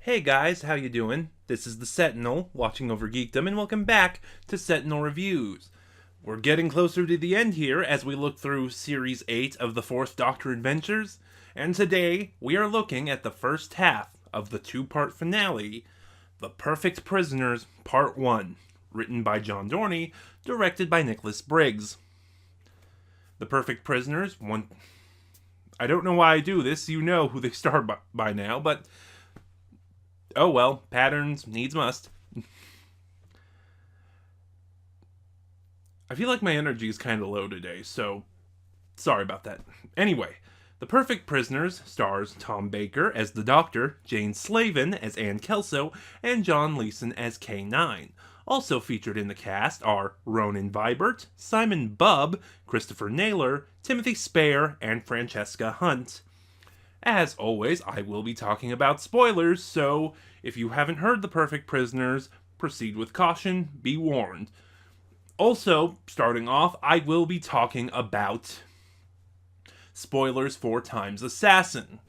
Hey guys, how you doing? This is the Sentinel, watching over Geekdom, and welcome back to Sentinel Reviews. We're getting closer to the end here as we look through Series 8 of the Fourth Doctor Adventures, and today we are looking at the first half of the two-part finale, The Perfect Prisoners Part 1, written by John Dorney, directed by Nicholas Briggs. The Perfect Prisoners, I don't know why I do this, you know who they star by now, but oh well, patterns needs must. I feel like my energy is kind of low today, so sorry about that. Anyway, The Perfect Prisoners stars Tom Baker as the Doctor, Jane Slavin as Ann Kelso, and John Leeson as K9. Also featured in the cast are Ronan Vibert, Simon Bubb, Christopher Naylor, Timothy Spare, and Francesca Hunt. As always, I will be talking about spoilers, so if you haven't heard The Perfect Prisoners, proceed with caution, be warned. Also, starting off, I will be talking about spoilers for Time's Assassin,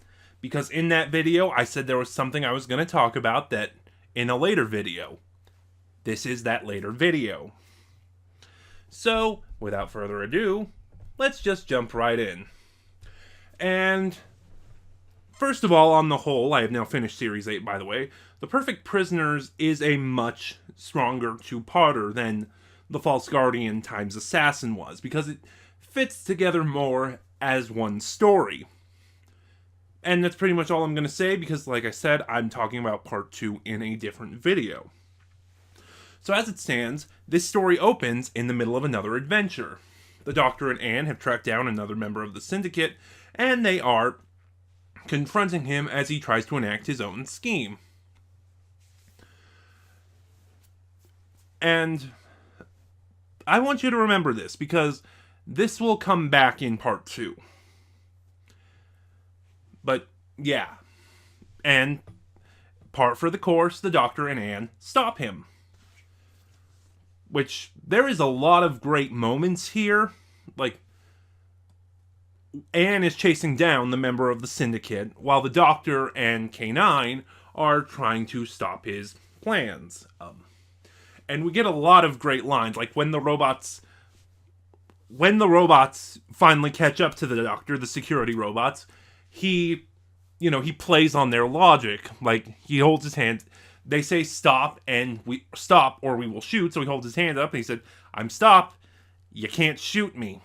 because in that video, I said there was something I was going to talk about that in a later video. This is that later video. So, without further ado, let's just jump right in. And first of all, on the whole, I have now finished Series 8, by the way, The Perfect Prisoners is a much stronger two-parter than The False Guardian Time's Assassin was, because it fits together more as one story. And that's pretty much all I'm going to say, because like I said, I'm talking about Part 2 in a different video. So as it stands, this story opens in the middle of another adventure. The Doctor and Anne have tracked down another member of the Syndicate, and they are confronting him as he tries to enact his own scheme. And I want you to remember this, because this will come back in Part 2. But, yeah. And, part for the course, the Doctor and Anne stop him. Which, there is a lot of great moments here. Like, Anne is chasing down the member of the Syndicate, while the Doctor and K9 are trying to stop his plans. And we get a lot of great lines, like when the robots finally catch up to the Doctor, the security robots, he plays on their logic. Like, he holds his hand, they say stop, and we stop or we will shoot, so he holds his hand up and he said, "I'm stopped, you can't shoot me."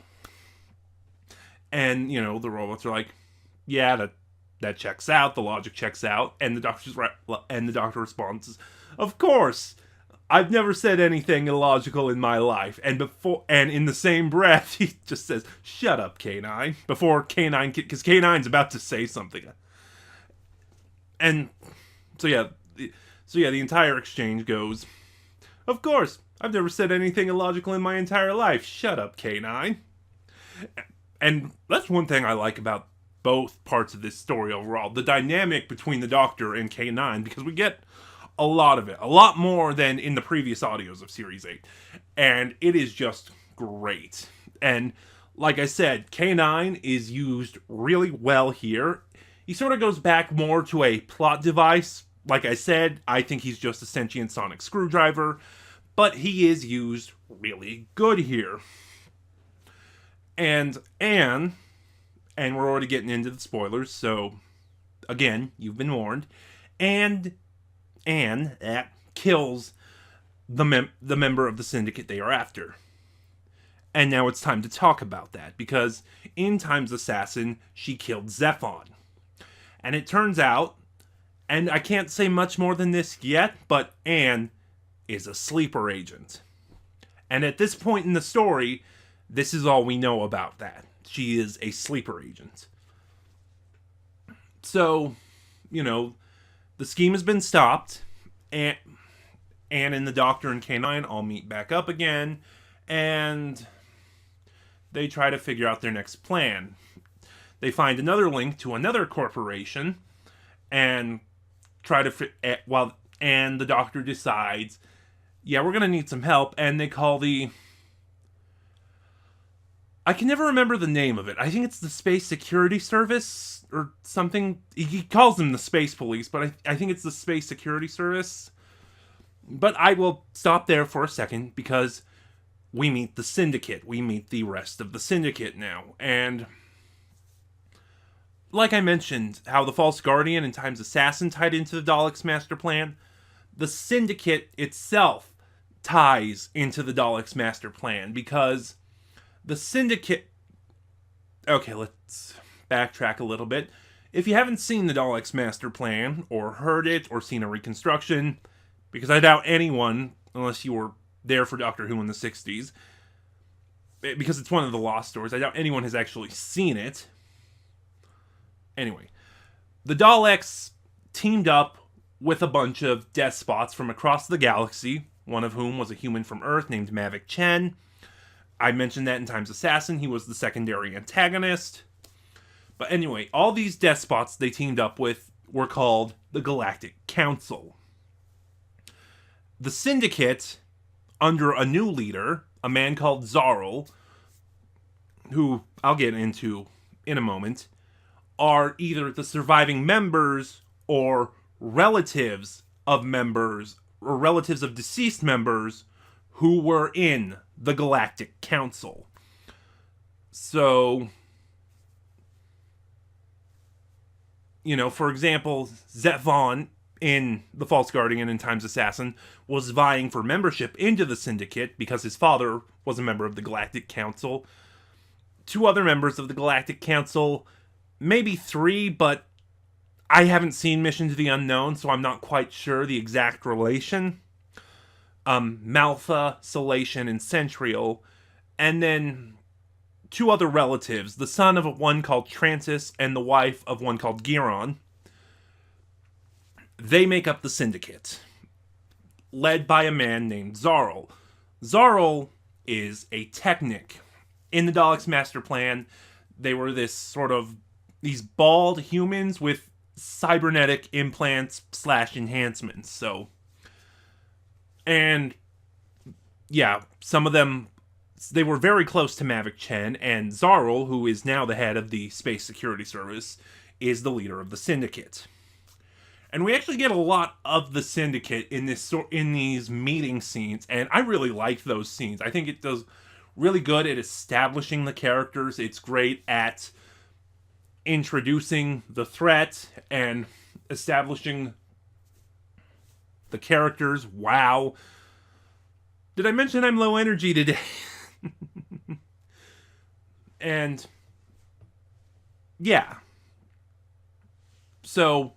And, the robots are like, yeah, that checks out, the logic checks out, and the Doctor responds, "Of course, I've never said anything illogical in my life." And in the same breath, he just says, "Shut up, K9," before K9, because K9's about to say something. And so yeah, the entire exchange goes, "Of course, I've never said anything illogical in my entire life. Shut up, K9." And that's one thing I like about both parts of this story overall. The dynamic between the Doctor and K9, because we get a lot of it. A lot more than in the previous audios of Series 8. And it is just great. And like I said, K9 is used really well here. He sort of goes back more to a plot device. Like I said, I think he's just a sentient sonic screwdriver. But he is used really good here. And Anne, and we're already getting into the spoilers, so again, you've been warned, and Anne kills the member of the Syndicate they are after. And now it's time to talk about that, because in Time's Assassin, she killed Zephon. And it turns out, and I can't say much more than this yet, but Anne is a sleeper agent. And at this point in the story, this is all we know about that. She is a sleeper agent. So, the scheme has been stopped. Anne and the Doctor and K9 all meet back up again. And they try to figure out their next plan. They find another link to another corporation. And and the Doctor decides, yeah, we're going to need some help. And they call I can never remember the name of it. I think it's the Space Security Service or something. He calls them the Space Police, but I think it's the Space Security Service. But I will stop there for a second because we meet the Syndicate. We meet the rest of the Syndicate now. And like I mentioned, how the False Guardian and Time's Assassin tied into the Daleks' master plan, the Syndicate itself ties into the Daleks' master plan because the Syndicate... Okay, let's backtrack a little bit. If you haven't seen the Daleks' master plan, or heard it, or seen a reconstruction, because I doubt anyone, unless you were there for Doctor Who in the 60s, because it's one of the lost stories, I doubt anyone has actually seen it. Anyway, the Daleks teamed up with a bunch of despots from across the galaxy, one of whom was a human from Earth named Mavic Chen. I mentioned that in Time's Assassin. He was the secondary antagonist. But anyway, all these despots they teamed up with were called the Galactic Council. The Syndicate, under a new leader, a man called Zarl, who I'll get into in a moment, are either the surviving members or relatives of members, or relatives of deceased members who were in the Galactic Council. So, you know, for example, Zet Vaughn in The False Guardian and Time's Assassin was vying for membership into the Syndicate because his father was a member of the Galactic Council. 2 other members of the Galactic Council, maybe 3, but I haven't seen Mission to the Unknown, so I'm not quite sure the exact relation. Malfa, Salation, and Centrial, and then 2 other relatives, the son of one called Transis and the wife of one called Giron. They make up the Syndicate, led by a man named Zarl. Zarl is a Technic. In the Daleks' master plan, they were these bald humans with cybernetic implants / enhancements, so... And, yeah, some of them, they were very close to Mavic Chen, and Zarl, who is now the head of the Space Security Service, is the leader of the Syndicate. And we actually get a lot of the Syndicate in these meeting scenes, and I really like those scenes. I think it does really good at establishing the characters. It's great at introducing the threat and establishing the characters. Wow. Did I mention I'm low energy today? And yeah. So,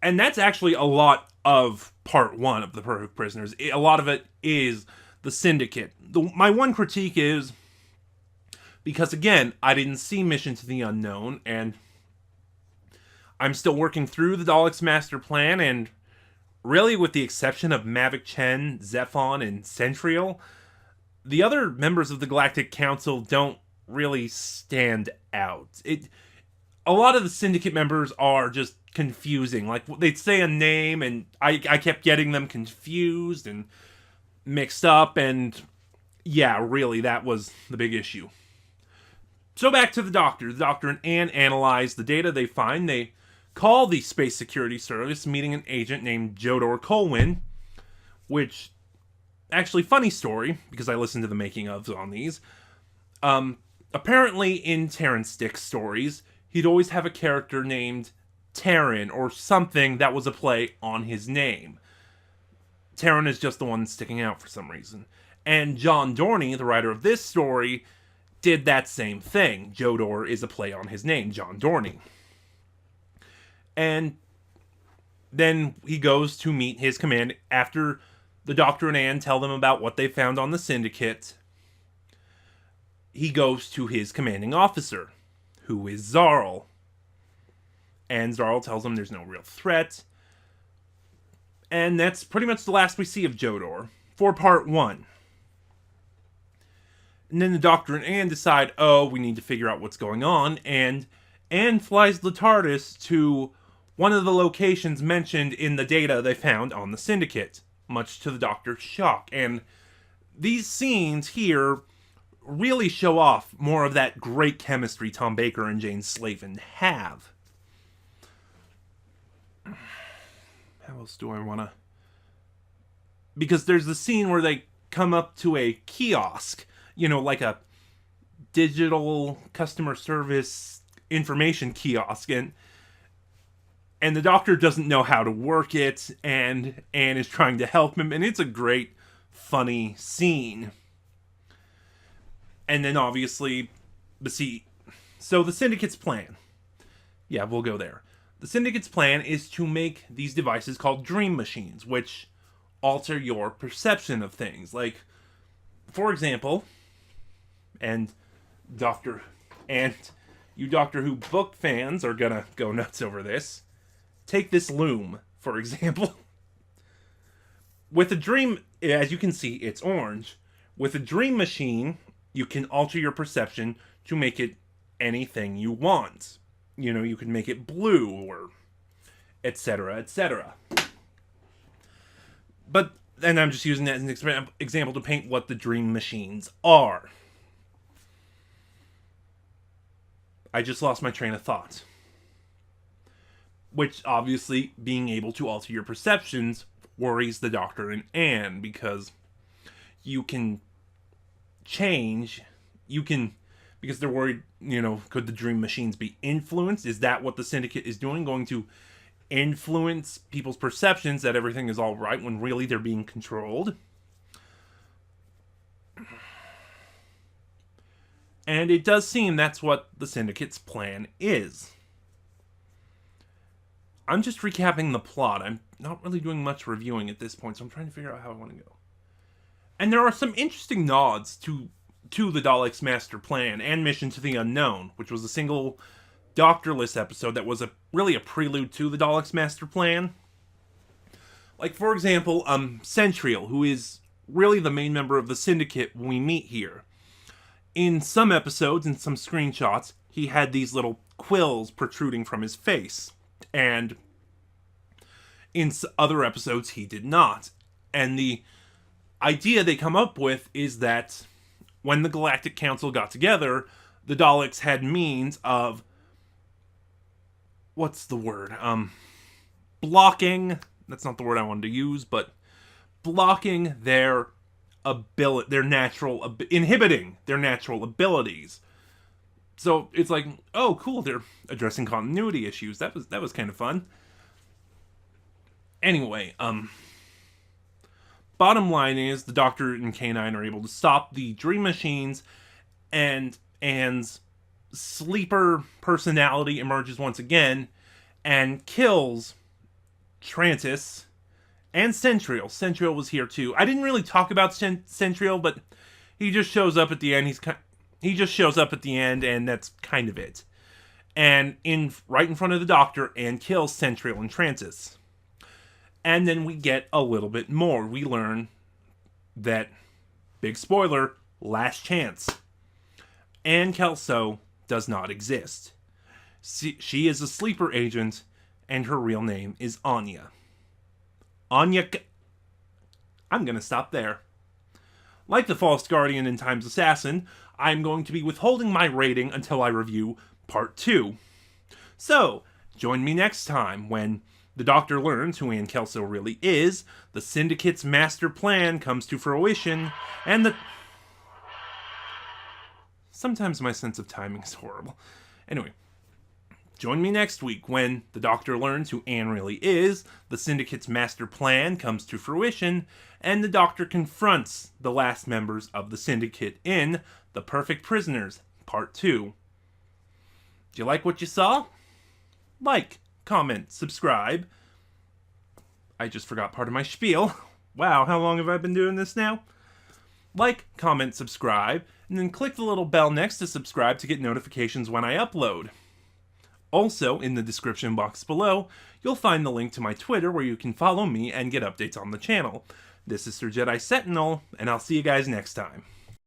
and that's actually a lot of part 1 of The Perfect Prisoners. A lot of it is the Syndicate. My one critique is, because again, I didn't see Mission to the Unknown, and I'm still working through the Daleks' master plan, and really, with the exception of Mavic Chen, Zephon, and Centrial, the other members of the Galactic Council don't really stand out. A lot of the Syndicate members are just confusing. Like, they'd say a name, and I kept getting them confused and mixed up, and yeah, really, that was the big issue. So back to the Doctor. The Doctor and Anne analyze the data they find. They call the Space Security Service, meeting an agent named Jodor Colwyn, which, actually, funny story, because I listened to the making-ofs on these. Apparently, in Terran Stick's stories, he'd always have a character named Terran, or something that was a play on his name. Terran is just the one sticking out for some reason. And John Dorney, the writer of this story, did that same thing. Jodor is a play on his name, John Dorney. And then he goes to meet his command after the Doctor and Anne tell them about what they found on the Syndicate. He goes to his commanding officer, who is Zarl. And Zarl tells him there's no real threat. And that's pretty much the last we see of Jodor for part 1. And then the Doctor and Anne decide, we need to figure out what's going on. And Anne flies the TARDIS to one of the locations mentioned in the data they found on the Syndicate, much to the Doctor's shock. And these scenes here really show off more of that great chemistry Tom Baker and Jane Slavin have. How else do I want to... Because there's the scene where they come up to a kiosk, like a digital customer service information kiosk, and the doctor doesn't know how to work it, and Anne is trying to help him, and it's a great, funny scene. And then obviously, so the Syndicate's plan. Yeah, we'll go there. The Syndicate's plan is to make these devices called dream machines, which alter your perception of things. Like, for example, and you Doctor Who book fans are gonna go nuts over this. Take this loom, for example. With a dream, as you can see, it's orange. With a dream machine, you can alter your perception to make it anything you want. You can make it blue, or etc., etc. But, and I'm just using that as an example to paint what the dream machines are. I just lost my train of thought. Which, obviously, being able to alter your perceptions worries the Doctor and Anne, because you can change, because they're worried, could the dream machines be influenced? Is that what the Syndicate is doing? Going to influence people's perceptions that everything is all right when really they're being controlled? And it does seem that's what the Syndicate's plan is. I'm just recapping the plot. I'm not really doing much reviewing at this point, so I'm trying to figure out how I want to go. And there are some interesting nods to the Daleks' master plan and Mission to the Unknown, which was a single Doctorless episode that was really a prelude to the Daleks' master plan. Like, for example, Sentinel, who is really the main member of the Syndicate when we meet here. In some episodes, in some screenshots, he had these little quills protruding from his face. And in other episodes, he did not. And the idea they come up with is that when the Galactic Council got together, the Daleks had means of... What's the word? Blocking... That's not the word I wanted to use, but blocking their inhibiting their natural abilities. So it's like, oh, cool, they're addressing continuity issues. That was kind of fun. Anyway, bottom line is the Doctor and K9 are able to stop the dream machines, and Anne's sleeper personality emerges once again and kills Trantis and Sentinel. Sentinel was here too. I didn't really talk about Sentinel, but he just shows up at the end. He just shows up at the end, and that's kind of it. And right in front of the Doctor, Anne kills Sentinel and Trantis. And then we get a little bit more. We learn that, big spoiler, last chance, Anne Kelso does not exist. She is a sleeper agent, and her real name is Anya. I'm gonna stop there. Like the False Guardian and Time's Assassin, I'm going to be withholding my rating until I review Part 2. So, join me next time when the Doctor learns who Anne Kelso really is, the Syndicate's master plan comes to fruition, and Sometimes my sense of timing is horrible. Anyway, join me next week when the Doctor learns who Anne really is, the Syndicate's master plan comes to fruition, and the Doctor confronts the last members of the Syndicate in The Perfect Prisoners, Part 2. Do you like what you saw? Like, comment, subscribe. I just forgot part of my spiel. Wow, how long have I been doing this now? Like, comment, subscribe, and then click the little bell next to subscribe to get notifications when I upload. Also, in the description box below, you'll find the link to my Twitter where you can follow me and get updates on the channel. This is Sir Jedi Sentinel, and I'll see you guys next time.